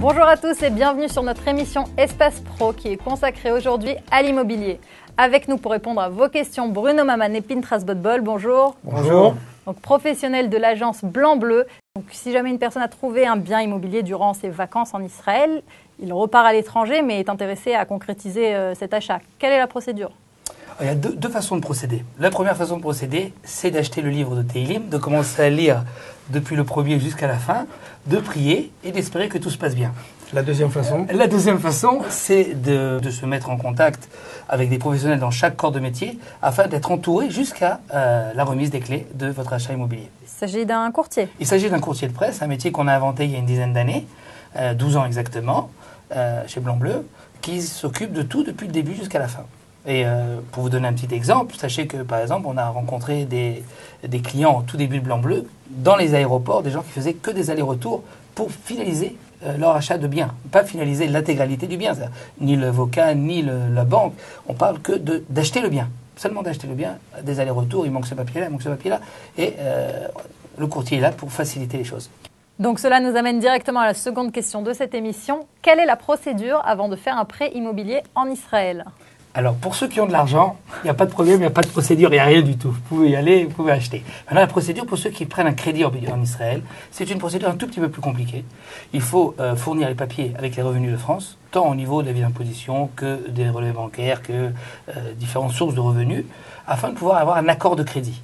Bonjour à tous et bienvenue sur notre émission Espace Pro qui est consacrée aujourd'hui à l'immobilier. Avec nous pour répondre à vos questions, Bruno Maman et Pintras Botbol. Bonjour. Bonjour. Donc, professionnel de l'agence Blanc-Bleu. Donc, si jamais une personne a trouvé un bien immobilier durant ses vacances en Israël, il repart à l'étranger mais est intéressé à concrétiser cet achat. Quelle est la procédure ? Il y a deux façons de procéder. La première façon de procéder, c'est d'acheter le livre de Tehillim, de commencer à lire depuis le premier jusqu'à la fin, de prier et d'espérer que tout se passe bien. La deuxième façon ? La deuxième façon, c'est de se mettre en contact avec des professionnels dans chaque corps de métier afin d'être entouré jusqu'à la remise des clés de votre achat immobilier. Il s'agit d'un courtier. Il s'agit d'un courtier de presse, un métier qu'on a inventé il y a une dizaine d'années, 12 ans exactement, chez Blanc-Bleu, qui s'occupe de tout depuis le début jusqu'à la fin. Et pour vous donner un petit exemple, sachez que par exemple, on a rencontré des clients au tout début de Blanc-Bleu dans les aéroports, des gens qui faisaient que des allers-retours pour finaliser leur achat de biens, pas finaliser l'intégralité du bien, ni l'avocat, ni la banque. On parle que d'acheter le bien, seulement d'acheter le bien, des allers-retours, il manque ce papier-là, il manque ce papier-là, et le courtier est là pour faciliter les choses. Donc cela nous amène directement à la seconde question de cette émission. Quelle est la procédure avant de faire un prêt immobilier en Israël ? Alors, pour ceux qui ont de l'argent, il n'y a pas de problème, il n'y a pas de procédure, il n'y a rien du tout. Vous pouvez y aller, vous pouvez acheter. Maintenant, la procédure pour ceux qui prennent un crédit en Israël, c'est une procédure un tout petit peu plus compliquée. Il faut fournir les papiers avec les revenus de France, tant au niveau de l'avis d'imposition que des relevés bancaires, que différentes sources de revenus, afin de pouvoir avoir un accord de crédit.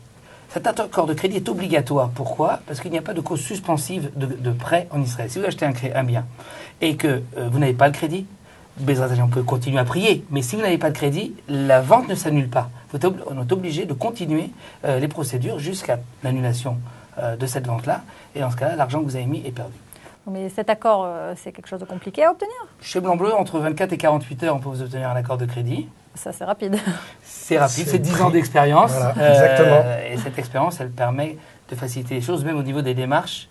Cet accord de crédit est obligatoire. Pourquoi ? Parce qu'il n'y a pas de cause suspensive de prêt en Israël. Si vous achetez un bien et que vous n'avez pas le crédit, on peut continuer à prier, mais si vous n'avez pas de crédit, la vente ne s'annule pas. On est obligé de continuer les procédures jusqu'à l'annulation de cette vente-là. Et dans ce cas-là, l'argent que vous avez mis est perdu. Mais cet accord, c'est quelque chose de compliqué à obtenir ? Chez Blanc-Bleu, entre 24 et 48 heures, on peut vous obtenir un accord de crédit. Ça, c'est rapide. C'est rapide, c'est 10 ans d'expérience. Voilà, exactement. Et cette expérience, elle permet de faciliter les choses, même au niveau des démarches,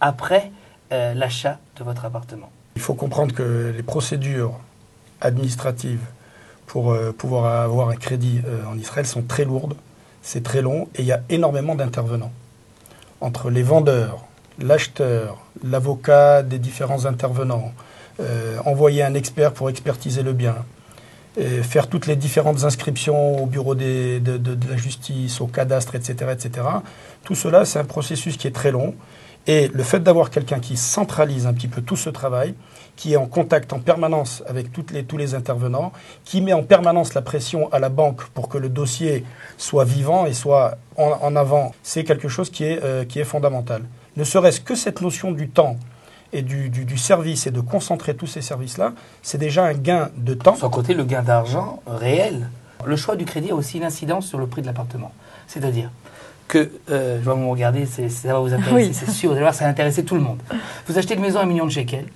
après l'achat de votre appartement. Il faut comprendre que les procédures administratives pour pouvoir avoir un crédit en Israël sont très lourdes, c'est très long et il y a énormément d'intervenants. Entre les vendeurs, l'acheteur, l'avocat des différents intervenants, envoyer un expert pour expertiser le bien, faire toutes les différentes inscriptions au bureau de la justice, au cadastre, etc., etc. Tout cela, c'est un processus qui est très long. Et le fait d'avoir quelqu'un qui centralise un petit peu tout ce travail, qui est en contact en permanence avec tous les intervenants, qui met en permanence la pression à la banque pour que le dossier soit vivant et soit en avant, c'est quelque chose qui est fondamental. Ne serait-ce que cette notion du temps et du service et de concentrer tous ces services-là, c'est déjà un gain de temps. Sans compter le gain d'argent réel. Le choix du crédit a aussi une incidence sur le prix de l'appartement. C'est-à-dire que, je vais vous regarder, ça va vous intéresser, oui. C'est sûr, vous allez voir, ça va intéresser tout le monde. Vous achetez une maison à 1 million de shekels,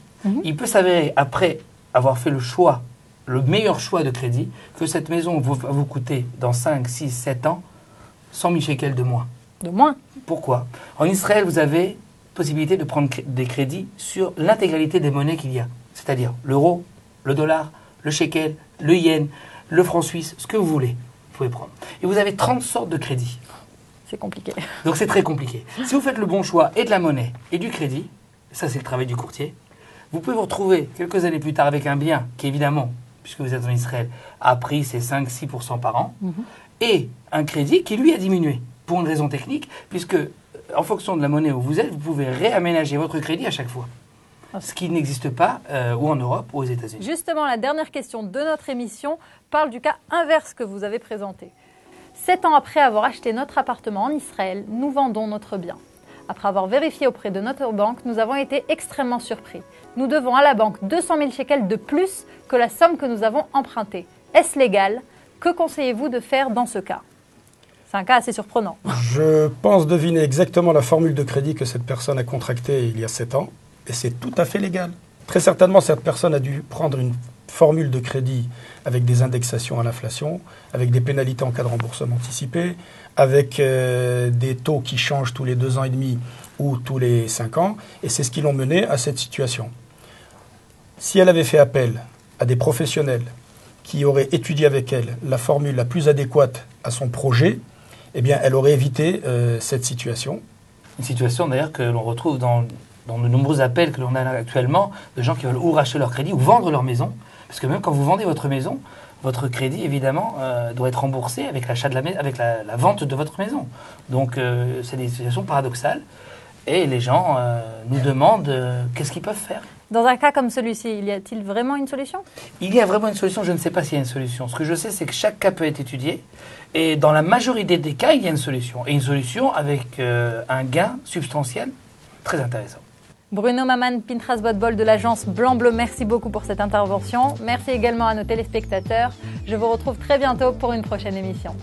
il peut s'avérer, après avoir fait le meilleur choix de crédit, que cette maison va vous coûter, dans 5, 6, 7 ans, 100 000 shekels de moins. De moins ? Pourquoi ? En Israël, vous avez possibilité de prendre des crédits sur l'intégralité des monnaies qu'il y a. C'est-à-dire l'euro, le dollar, le shekel, le yen, le franc suisse, ce que vous voulez, vous pouvez prendre. Et vous avez 30 sortes de crédits. C'est compliqué. Donc c'est très compliqué. Si vous faites le bon choix et de la monnaie et du crédit, ça c'est le travail du courtier, vous pouvez vous retrouver quelques années plus tard avec un bien qui évidemment, puisque vous êtes en Israël, a pris ses 5-6% par an, et un crédit qui lui a diminué pour une raison technique, puisque en fonction de la monnaie où vous êtes, vous pouvez réaménager votre crédit à chaque fois. Ce qui n'existe pas ou en Europe ou aux États-Unis. Justement, la dernière question de notre émission parle du cas inverse que vous avez présenté. 7 ans après avoir acheté notre appartement en Israël, nous vendons notre bien. Après avoir vérifié auprès de notre banque, nous avons été extrêmement surpris. Nous devons à la banque 200 000 shekels de plus que la somme que nous avons empruntée. Est-ce légal ? Que conseillez-vous de faire dans ce cas ? C'est un cas assez surprenant. Je pense deviner exactement la formule de crédit que cette personne a contractée il y a 7 ans, et c'est tout à fait légal. Très certainement, cette personne a dû prendre une formule de crédit avec des indexations à l'inflation, avec des pénalités en cas de remboursement anticipé, avec des taux qui changent tous les 2 ans et demi ou tous les 5 ans, et c'est ce qui l'ont mené à cette situation. Si elle avait fait appel à des professionnels qui auraient étudié avec elle la formule la plus adéquate à son projet, eh bien, elle aurait évité cette situation. Une situation d'ailleurs que l'on retrouve dans dans de nombreux appels que l'on a actuellement, de gens qui veulent ou racheter leur crédit ou vendre leur maison. Parce que même quand vous vendez votre maison, votre crédit, évidemment, doit être remboursé avec l'achat de avec la vente de votre maison. Donc, c'est des situations paradoxales. Et les gens nous demandent qu'est-ce qu'ils peuvent faire. Dans un cas comme celui-ci, y a-t-il vraiment une solution? Il y a vraiment une solution, je ne sais pas s'il y a une solution. Ce que je sais, c'est que chaque cas peut être étudié. Et dans la majorité des cas, il y a une solution. Et une solution avec un gain substantiel très intéressant. Bruno Maman, Pinchas Botbol de l'agence Blanc-Bleu, merci beaucoup pour cette intervention. Merci également à nos téléspectateurs. Je vous retrouve très bientôt pour une prochaine émission.